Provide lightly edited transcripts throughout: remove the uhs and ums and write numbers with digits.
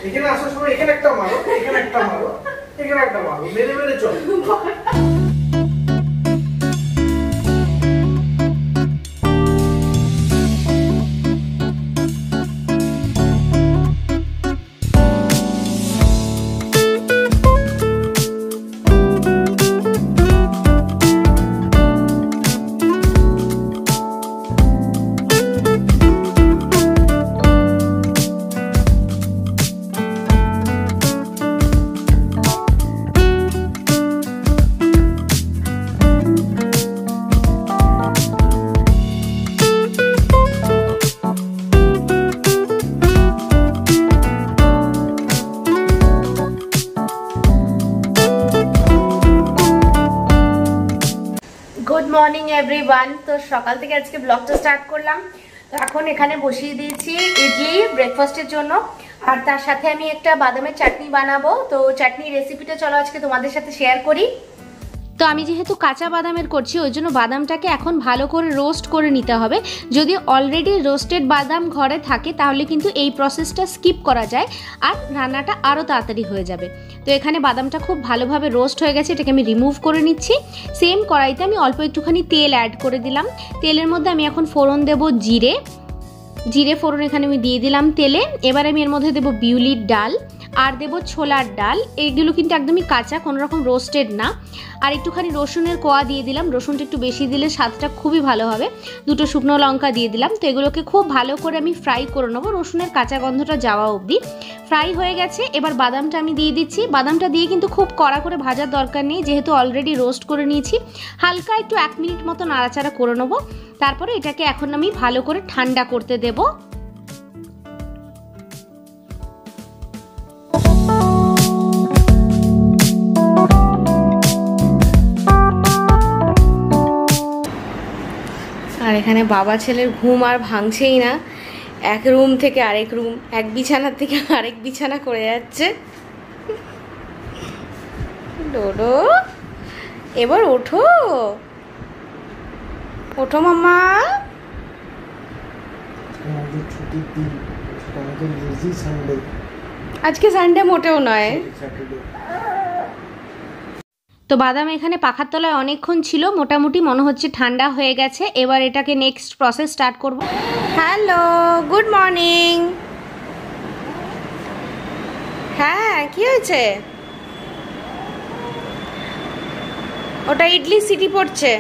এখানে আসার সময় এখানে একটা মারো, এখানে একটা মারো, এখানে একটা মারো, মেরে মেরে চল। Good morning everyone. তো সকাল থেকে আজকে ব্লগটা স্টার্ট করলাম। তো এখন এখানে বসিয়ে দিয়েছি ইডলি ব্রেকফাস্টের জন্য, আর তার সাথে আমি একটা বাদামের চাটনি বানাবো। তো চাটনির রেসিপিটা চলো আজকে তোমাদের সাথে শেয়ার করি। তো আমি যেহেতু কাঁচা বাদামের করছি ওই জন্য বাদামটাকে এখন ভালো করে রোস্ট করে নিতে হবে। যদি অলরেডি রোস্টেড বাদাম ঘরে থাকে তাহলে কিন্তু এই প্রসেসটা স্কিপ করা যায় আর রান্নাটা আরও তাড়াতাড়ি হয়ে যাবে। তো এখানে বাদামটা খুব ভালোভাবে রোস্ট হয়ে গেছে, এটাকে আমি রিমুভ করে নিচ্ছি। সেম কড়াইতে আমি অল্প একটুখানি তেল অ্যাড করে দিলাম। তেলের মধ্যে আমি এখন ফোড়ন দেব জিরে ফোড়ন এখানে আমি দিয়ে দিলাম তেলে। এবার আমি এর মধ্যে দেব বিউলির ডাল আর দেব ছোলার ডাল। এগুলো কিন্তু একদমই কাঁচা, কোনো রকম রোস্টেড না। আর একটুখানি রসুনের কোয়া দিয়ে দিলাম, রসুনটা একটু বেশি দিলে স্বাদটা খুবই ভালো হবে। দুটো শুকনো লঙ্কা দিয়ে দিলাম। তো এগুলোকে খুব ভালো করে আমি ফ্রাই করে নেবো, রসুনের কাঁচা গন্ধটা যাওয়া অবধি। ফ্রাই হয়ে গেছে, এবার বাদামটা আমি দিয়ে দিচ্ছি। বাদামটা দিয়ে কিন্তু খুব কড়া করে ভাজার দরকার নেই, যেহেতু অলরেডি রোস্ট করে নিয়েছি। হালকা একটু 1 মিনিট মতো নাড়াচাড়া করে নেবো। তারপরে এটাকে এখন আমি ভালো করে ঠান্ডা করতে দেবো। আর এখানে বাবা ছেলের ঘুম আর ভাঙছেই না, এক রুম থেকে আরেক রুম, এক বিছানা থেকে আরেক বিছানা করে যাচ্ছে। ডোডো এবার ওঠো, ওঠো মাম্মা। আজকে সানডে মোটেও নয়। তো বাদাম এখানে পাখার তলায় অনেকক্ষণ ছিল, মোটামুটি মনে হচ্ছে ঠান্ডা হয়ে গেছে। এবার এটাকে নেক্সট প্রসেস স্টার্ট করব। Hello, good morning. হ্যাঁ, কি হয়েছে? ওটা ইডলি সিটি পড়ছে।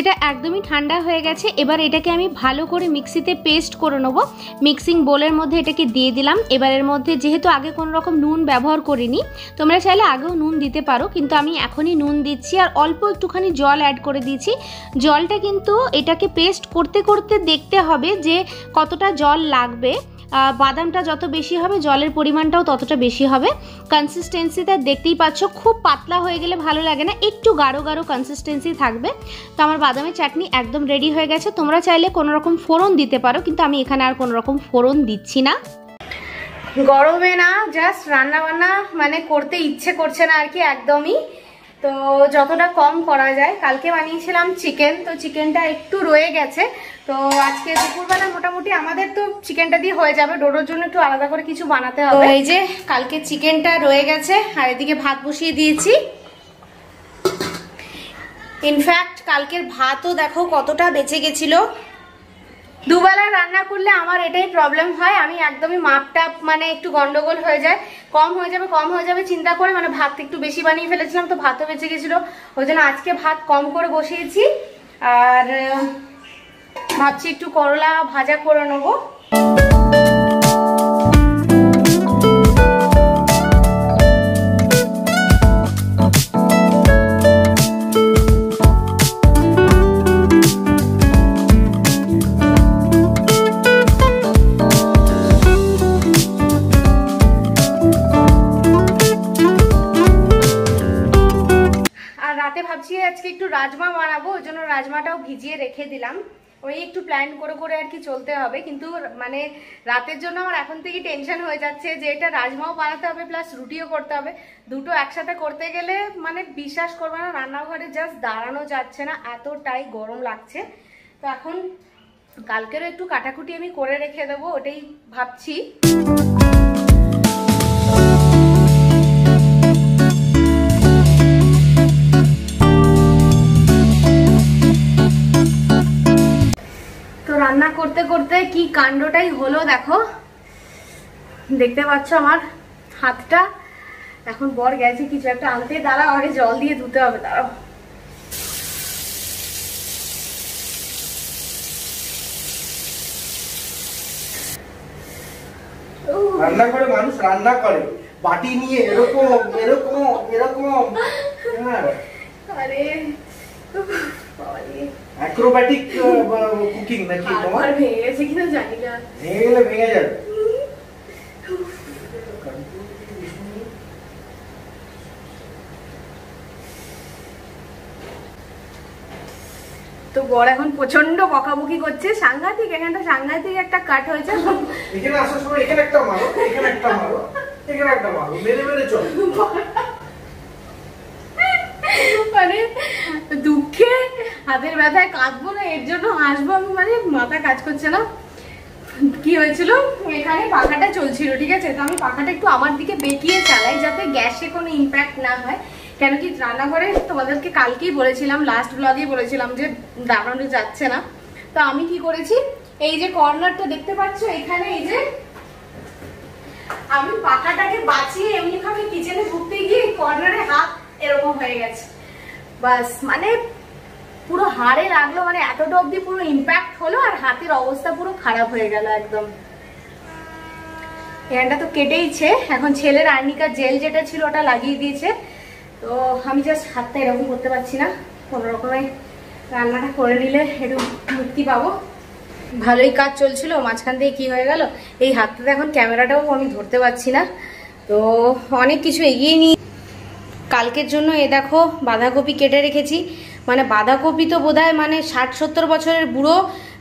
এটা একদমই ঠান্ডা হয়ে গেছে। এবার এটাকে আমি ভালো করে মিক্সিতে পেস্ট করে নেব। মিক্সিং বোলের মধ্যে এটাকে দিয়ে দিলাম। এবার এর মধ্যে যেহেতু আগে কোনো রকম নুন ব্যবহার করিনি, তোমরা চাইলে আগেও নুন দিতে পারো, কিন্তু আমি এখনই নুন দিচ্ছি আর অল্প একটুখানি জল অ্যাড করে দিয়েছি। জলটা কিন্তু এটাকে পেস্ট করতে করতে দেখতে হবে যে কতটা জল লাগবে। বাদামটা যত বেশি হবে জলের পরিমাণটাও ততটা বেশি হবে। কনসিস্টেন্সিটা দেখতেই পাচ্ছ, খুব পাতলা হয়ে গেলে ভালো লাগে না, একটু গাঢ় গাঢ় কনসিস্টেন্সি থাকবে। তো আমার বাদামের চাটনি একদম রেডি হয়ে গেছে। তোমরা চাইলে কোনো রকম ফোড়ন দিতে পারো, কিন্তু আমি এখানে আর কোনো রকম ফোড়ন দিচ্ছি না। গরমে না জাস্ট রান্না বান্না মানে করতে ইচ্ছে করছে না আর কি, একদমই। তো যতটা কম করা যায়। কালকে বানিয়েছিলাম চিকেন, তো চিকেনটা একটু রয়ে গেছে। তো আজকে দুপুরবেলা মোটামুটি আমাদের তো চিকেনটা দিয়ে হয়ে যাবে, ডোডোর জন্য একটু আলাদা করে কিছু বানাতে হবে। এই যে কালকে চিকেনটা রয়ে গেছে আর এদিকে ভাত বসিয়ে দিয়েছি। ইনফ্যাক্ট কালকের ভাতও দেখো কতটা বেঁচে গেছিল। দুবেলা রান্না করলে আমার এটাই প্রবলেম হয়, আমি একদমই মাপটা মানে একটু গন্ডগোল হয়ে যায়। কম হয়ে যাবে চিন্তা করে মানে ভাত একটু বেশি বানিয়ে ফেলেছিলাম, তো ভাতও বেঁচে গেছিলো। ওই জন্য আজকে ভাত কম করে বসিয়েছি আর ভাবছি একটু করলা ভাজা করে নেবো। ভিজিয়ে রেখে দিলাম। ওই একটু প্ল্যান করে করে আর কি চলতে হবে, কিন্তু মানে রাতের জন্য আমার এখন থেকে টেনশন হয়ে যাচ্ছে যে এটা রাজমাও বানাতে হবে প্লাস রুটিও করতে হবে। দুটো একসাথে করতে গেলে মানে বিশ্বাস করবে না, রান্নাঘরে জাস্ট দাঁড়ানো যাচ্ছে না, এতটাই গরম লাগছে। তো এখন কালকেরও একটু কাটাকুটি আমি করে রেখে দেবো, ওটাই ভাবছি। তো রান্না করতে করতে কি কাণ্ডটাই হলো দেখো, দেখতে পাচ্ছ আমার হাতটা। এখন বর গেছে কিছু একটা আনতে, দাঁড়াও আগে জল দিয়ে ধুতে হবে, দাঁড়াও। রান্না করে মানুষ রান্না করে বাটি নিয়ে এরকম এরকম এরকম। আরে অ্যাক্রোব্যাটিক কুকিং নাকি তোমার? ভেঙে গেছে কিনা জানি না, ভেঙে গেলে ভেঙে যাবে। তো বর এখন প্রচন্ড বকাবকি করছে, সাংঘাতিক, এখানটা সাংঘাতিক একটা কাট হয়েছে। এখানে আসার সময় এখানে একটা মারো, এখানে একটা মারো, এখানে একটা মারো, মেরে মেরে চল। মানে দুঃখে হাতের ব্যথায় কাঁদবো না, এর জন্য হাসবো আমি, মানে মাথা কাজ করছে না। কি হয়েছিল, এখানে পাখাটা চলছিল, ঠিক আছে, তো আমি পাখাটা একটু আমার দিকে বেঁকিয়ে চালাই যাতে গ্যাসে কোনো ইম্প্যাক্ট না হয়। কেন কি রান্নাঘরে তোমাদেরকে কালকেই বলেছিলাম, লাস্ট ব্লগেই বলেছিলাম যে দাঁড়ানো যাচ্ছে না। তো আমি কি করেছি, এই যে কর্নারটা দেখতে পাচ্ছ এখানে, এই যে আমি পাখাটাকে বাঁচিয়ে এমনি ভাবে কিচেনে ঢুকতে গিয়ে কর্নারে হাত এরকম হয়ে গেছে, বাস মানে পুরো হাড়ে লাগলো, মানে এতটা অব্দি পুরো ইম্প্যাক্ট হলো আর হাতের অবস্থা পুরো খারাপ হয়ে গেল একদম। হ্যান্ডটা তো কেটেইছে, এখন ছেলের আর্নিকার জেল যেটা ছিল ওটা লাগিয়ে দিয়েছে। তো আমি জাস্ট হাতটা এরকম করতে পারছি না, কোনো রকমে রান্নাটা করে নিলে একটু মুক্তি পাবো। ভালোই কাজ চলছিল, মাঝখান থেকে কি হয়ে গেল, এই হাতটাতে এখন ক্যামেরাটাও আমি ধরতে পারছি না। তো অনেক কিছু এগিয়ে নিই কালকের জন্য। এ দেখো বাঁধাকপি কেটে রেখেছি, মানে বাঁধাকপি তো বোধহয় মানে 60-70 বছরের বুড়ো,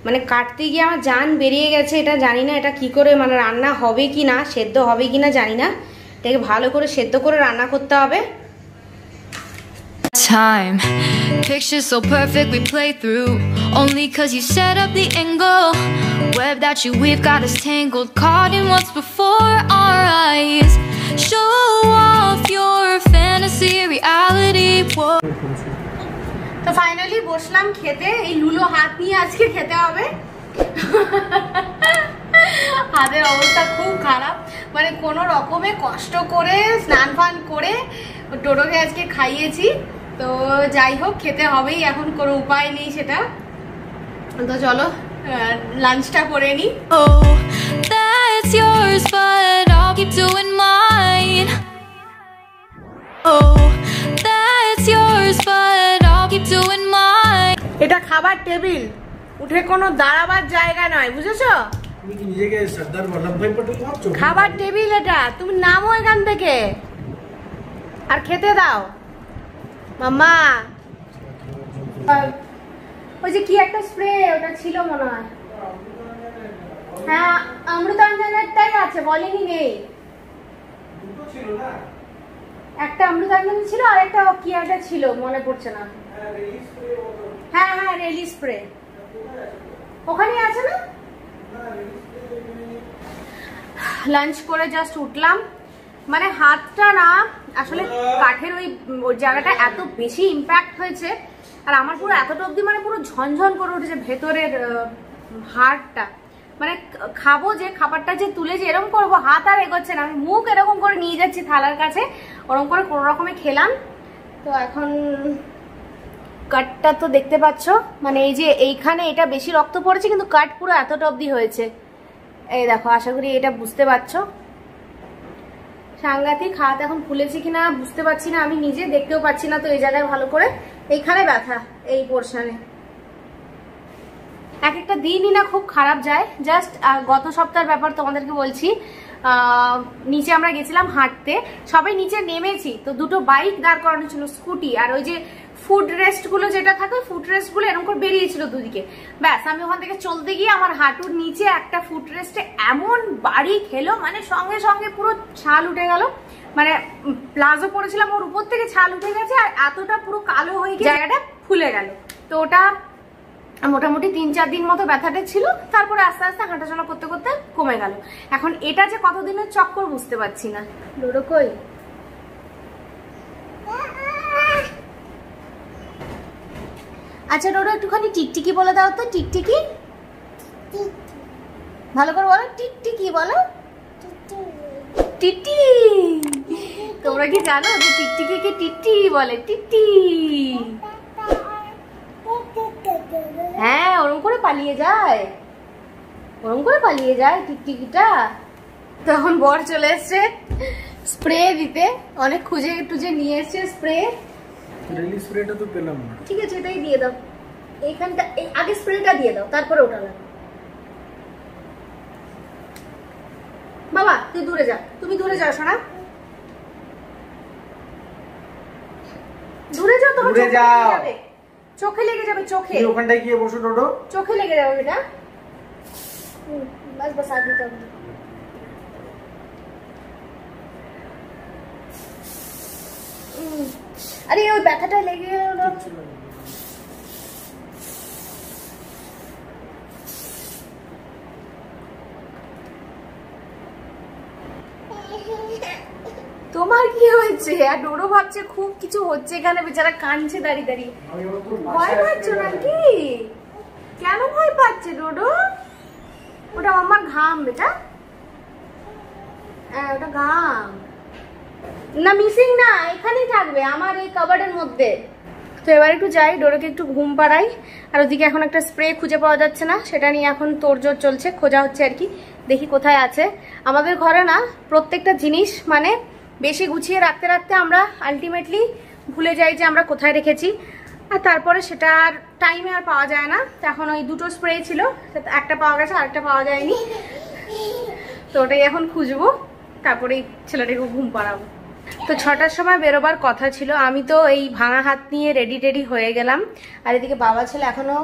মানে কাটতে গিয়ে আমার জান বেরিয়ে গেছে। এটা জানি না এটা কি করে মানে রান্না হবে কি না, সেদ্ধ হবে কি না জানি না, এটাকে ভালো করে সেদ্ধ করে রান্না করতে হবে। Time picture so perfect we play through only cause you set up the angle, web that you we've got us tangled, caught in what's before our eyes. Show off your fantasy reality. তো finally বসলাম খেতে, এই লুলো হাত নিয়ে আজকে খেতে হবে। হাতের অবস্থা খুব খারাপ, মানে কোনো রকমে কষ্ট করে স্নান ফান করে টোটোকে আজকে খাইয়েছি। তো যাই হোক খেতে হবেই, এখন কোনো উপায় নেই সেটা। তো চলো লাঞ্চটা করে নিই। Oh, that's yours but I'll keep doing mine. Oh, that's yours but I'll keep doing mine. এটা খাবার টেবিল, উঠে কোনো দাঁড়াবার জায়গা নয়, বুঝেছো? তুমি কি নিজেকে সর্দার বল্লভভাই পটেল ভাবছো? খাবার টেবিল এটা, তুমি নামো এখান থেকে আর খেতে দাও মাম্মা। ওই যে কি একটা স্প্রে ওটা ছিল মনে হয়, হ্যাঁ অমৃতাঞ্জনেরটাই আছে, বলেনি নেই। দুটো ছিল না, একটা অমৃতাঞ্জন ছিল আর একটা কি একটা ছিল মনে পড়ছে না। হ্যাঁ হ্যাঁ রেলি স্প্রে ওখানেই আছে না। লাঞ্চ করে জাস্ট উঠলাম, মানে হাতটা না আসলে কাঠের ওই জায়গাটা এত বেশি ইম্প্যাক্ট হয়েছে, আর আমার পুরো এতটা অব্দি মানে পুরো ঝনঝন করে উঠেছে ভেতরের হাড়টা। মানে খাবো যে খাবারটা যে তুলে যে এরকম করবো, হাত আর এগোচ্ছে না, আমি মুখ এরকম করে নিয়ে যাচ্ছি থালার কাছে, ওরকম করে কোনো রকমে খেলাম। তো এখন কাটটা তো দেখতে পাচ্ছ, মানে এই যে এইখানে এটা বেশি রক্ত পড়েছে, কিন্তু কাট পুরো এতটা অব্দি হয়েছে, এই দেখো, আশা করি এটা বুঝতে পারছো। সাংঘাতিক হাত, এখন ফুলেছে কিনা বুঝতে পারছি না, আমি নিজে দেখতেও পাচ্ছি না। তো এই জায়গায় ভালো করে এইখানে ব্যথা, এই পোর্শনে এক একটা দিনই না খুব খারাপ যায়। জাস্ট গত সপ্তাহের ব্যাপার তোমাদেরকে বলছি, নিচে আমরা গেছিলাম হাঁটতে, সবাই নিচে নেমেছি, তো দুটো বাইক দাঁড় করানো ছিল, স্কুটি আর ওই যে ফুড রেস্ট গুলো যেটা থাকে ফুড রেস্ট গুলো এরকম করে বেরিয়েছিল দুদিকে। ব্যাস আমি ওখান থেকে চলতে গিয়ে আমার হাঁটুর নিচে একটা ফুড রেস্টে এমন বাড়ি খেলো, মানে সঙ্গে সঙ্গে পুরো ছাল উঠে গেল। মানে প্লাজো পরেছিলাম ওর উপর থেকে ছাল উঠে গেছে আর এতটা পুরো কালো হয়ে গিয়ে জায়গাটা ফুলে গেল। তো ওটা মোটামুটি 3-4 দিন মতো ব্যথাটা ছিল, তারপরে আস্তে আস্তে হাঁটাচলা করতে করতে কমে গেল। এখন এটা যে কতদিনের চক্কর বুঝতে পারছি না। ডোডো কই? আচ্ছা ডোডো একটুখানি টিকটিকি বলে দাও তো। টিকটিকি ভালো করে বলো, টিকটিকি বলো। টিটি, তোমরা কি জানো যে টিকটিকিকে টিটি বলে? টিটি, হ্যাঁ ওরকম করে পালিয়ে যায়, ওরকম করে পালিয়ে যায় টিকটিকিটা। তখন বর চলে এসছে স্প্রে দিতে, অনেক খুঁজে টুজে নিয়ে এসছে স্প্রে। রিলিজ স্প্রেটা তো পেলাম না। ঠিক আছে এটাই দিয়ে দাও, এইখানটা আগে স্প্রেটা দিয়ে দাও তারপরে ওটা লাগবে। বাবা তুই দূরে যা, তুমি দূরে যাও সোনা, দূরে যাও, তোমার দূরে যাও, চোখে লেগে যাবে। চোখে ওখানটায় গিয়ে বসো ডোডো, চোখে লেগে যাবে বেটা। বাস বাস আগে তো আরে ওই ব্যথাটা লেগে গেল। তোমার কি হয়েছে? আর ডোডো ভাবছে খুব কিছু হচ্ছে এখানে, বেচারা কাঁদছে দাঁড়িয়ে দাঁড়িয়ে। ভয় পাচ্ছ নাকি? কেন ভয় পাচ্ছে ডোডো? ওটা আমার ঘাম বেটা, হ্যাঁ ওটা ঘাম না, মিসিং না, এখানেই থাকবে আমার এই কাবার্ডের মধ্যে। তো এবার একটু যাই, ডোডোকে একটু ঘুম পাড়াই। আর ওদিকে এখন একটা স্প্রে খুঁজে পাওয়া যাচ্ছে না, সেটা নিয়ে এখন তোড়জোড় চলছে, খোঁজা হচ্ছে আর কি, দেখি কোথায় আছে। আমাদের ঘরে না প্রত্যেকটা জিনিস মানে বেশি গুছিয়ে রাখতে রাখতে আমরা আলটিমেটলি ভুলে যাই যে আমরা কোথায় রেখেছি, আর তারপরে সেটা আর টাইমে আর পাওয়া যায় না। এখন ওই দুটো স্প্রে ছিল, একটা পাওয়া গেছে আরেকটা পাওয়া যায়নি, তো ওটাই এখন খুঁজবো, তারপরে ছেলেটাকে ঘুম পাড়াবো। তো 6টার সময় বেরোবার কথা ছিল, আমি তো এই ভাঙা হাত নিয়ে রেডি টেডি হয়ে গেলাম। আর এদিকে বাবা ছেলে এখনো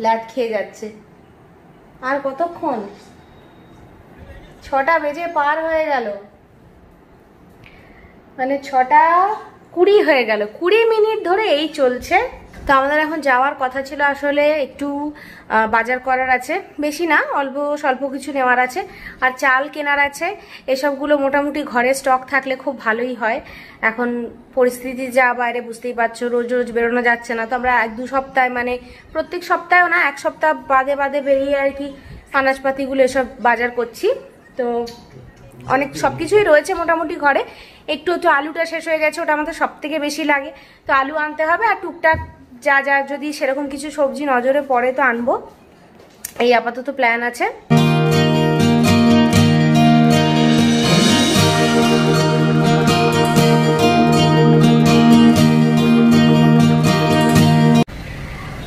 ল্যাদ খেয়ে যাচ্ছে। আর কতক্ষণ? 6টা বেজে পার হয়ে গেল, মানে 6:20 হয়ে গেল, 20 মিনিট ধরে এই চলছে। তো আমাদের এখন যাওয়ার কথা ছিল, আসলে একটু বাজার করার আছে, বেশি না অল্প স্বল্প কিছু নেওয়ার আছে, আর চাল কেনার আছে। এসবগুলো মোটামুটি ঘরে স্টক থাকলে খুব ভালোই হয়। এখন পরিস্থিতি যা বাইরে বুঝতেই পারছো, রোজ রোজ বেরোনো যাচ্ছে না, তো আমরা 1-2 সপ্তাহ মানে প্রত্যেক সপ্তাহেও না 1 সপ্তাহ বাদে বাদে বেরিয়ে আর কি আনাজপাতিগুলো এসব বাজার করছি। তো অনেক সবকিছুই রয়েছে মোটামুটি ঘরে, একটু আলুটা শেষ হয়ে গেছে, ওটা আমাদের সব থেকে বেশি লাগে, তো আলু আনতে হবে। আর টুকটাক যা যা যদি সেরকম কিছু সবজি নজরে পড়ে তো আনবো, এই আপাতত প্ল্যান আছে।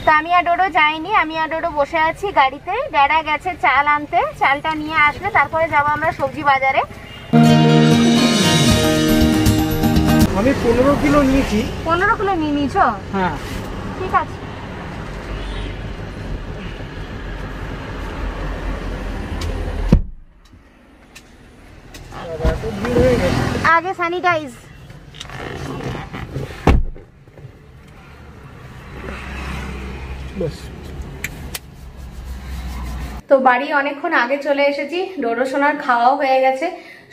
তা আমি আর ডোডো যাইনি, আমি আর ডোডো বসে আছি গাড়িতে। ড্যাডা গেছে চাল আনতে, চালটা নিয়ে আসলে তারপরে যাবো আমরা সবজি বাজারে। আমি 15 কিলো নিয়েছি। 15 কিলো নিয়ে নিয়েছো? হ্যাঁ ঠিক আছে। আগে স্যানিটাইজ। তো বাড়ি অনেকক্ষণ আগে চলে এসেছি, ডোডো সোনার খাওয়াও হয়ে গেছে।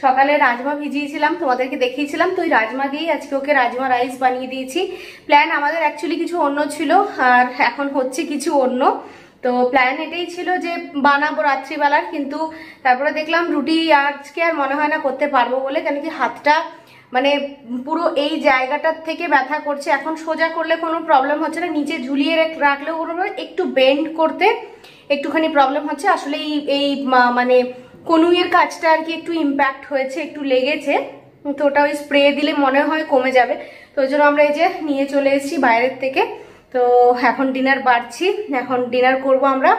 সকালে রাজমা ভিজিয়েছিলাম, তোমাদেরকে দেখিয়েছিলাম, তো ওই রাজমা দিয়েই আজকে ওকে রাজমা রাইস বানিয়ে দিয়েছি। প্ল্যান আমাদের অ্যাকচুয়ালি কিছু অন্য ছিল, আর এখন হচ্ছে কিছু অন্য। তো প্ল্যান এটাই ছিল যে বানাবো রাত্রিবেলার, কিন্তু তারপরে দেখলাম রুটি আজকে আর মনে হয় না করতে পারবো বলে, কেন কি হাতটা মানে পুরো এই জায়গাটার থেকে ব্যথা করছে। এখন সোজা করলে কোনো প্রবলেম হচ্ছে না, নিচে ঝুলিয়ে রাখলেও একটু বেন্ড করতে একটুখানি প্রবলেম হচ্ছে। আসলে এই মানে কনুইয়ের কাজটা আর কি একটু ইম্প্যাক্ট হয়েছে, একটু লেগেছে, তো ওটা ওই স্প্রে দিলে মনে হয় কমে যাবে। তো ওই জন্য আমরা এই যে নিয়ে চলে এসেছি বাইরের থেকে। তো এখন ডিনার বাড়ছি, এখন ডিনার করব আমরা।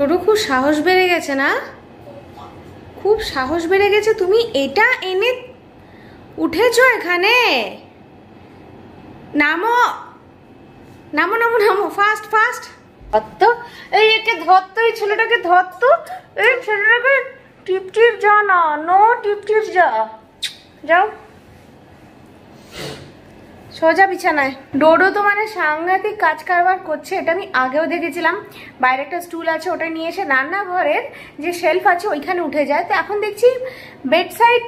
ডোডো খুব সাহস বেড়ে গেছে না, খুব সাহস বেড়ে গেছে। তুমি এটা এনে উঠেছো এখানে, নামো নামো নামো নামো, ফাস্ট ফাস্ট। ধরতো, এই একে ধরতো, এই ছেলেটাকে ধরতো, এই ছেলেটাকে টিপ টিপ যা না, নো টিপ টিপ যা, যাও সোজা বিছানায়। ডোডো তো মানে সাংঘাতিক কাজ কারবার করছে, এটা আমি আগেও দেখেছিলাম। বাইরে একটা স্টুল আছে, ওটা নিয়ে এসে রান্নাঘরের যে শেলফ আছে ওইখানে উঠে যায়। তো এখন দেখছি বেড সাইড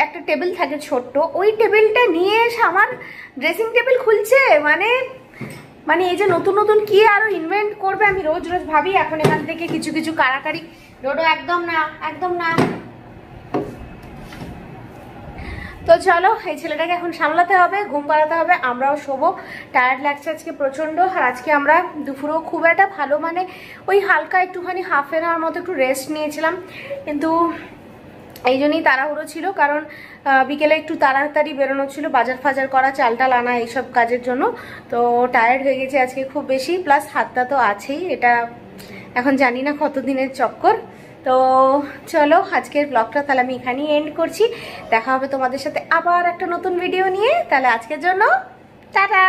একটা টেবিল থাকে ছোট্ট, ওই টেবিলটা নিয়ে এসে আমার ড্রেসিং টেবিল খুলছে। মানে মানে এই যে নতুন নতুন কি আরো ইনভেন্ট করবে আমি রোজ রোজ ভাবি। এখন এখান থেকে কিছু কিছু কারাকারি। ডোডো একদম না, একদম না। তো চলো, এই ছেলেটাকে এখন সামলাতে হবে, ঘুম পাড়াতে হবে, আমরাও শোবো। টায়ার্ড লাগছে আজকে প্রচন্ড। আর আজকে আমরা দুপুরেও খুব একটা ভালো মানে ওই হালকা একটুখানি হাফ এন আওয়ার মতো একটু রেস্ট নিয়েছিলাম, কিন্তু এই জন্যই তাড়াহুড়ো ছিল, কারণ বিকেলে একটু তাড়াতাড়ি বেরোনো ছিল, বাজার ফাজার করা, চাল টাল আনা, এইসব কাজের জন্য। তো টায়ার্ড হয়ে গেছে আজকে খুব বেশি, প্লাস হাতটা তো আছেই, এটা এখন জানি না কতদিনের চক্কর। তো চলো, আজকের ব্লগটা তাহলে আমি এখানেই এন্ড করছি। দেখা হবে তোমাদের সাথে আবার একটা নতুন ভিডিও নিয়ে। তাহলে আজকের জন্য টাটা।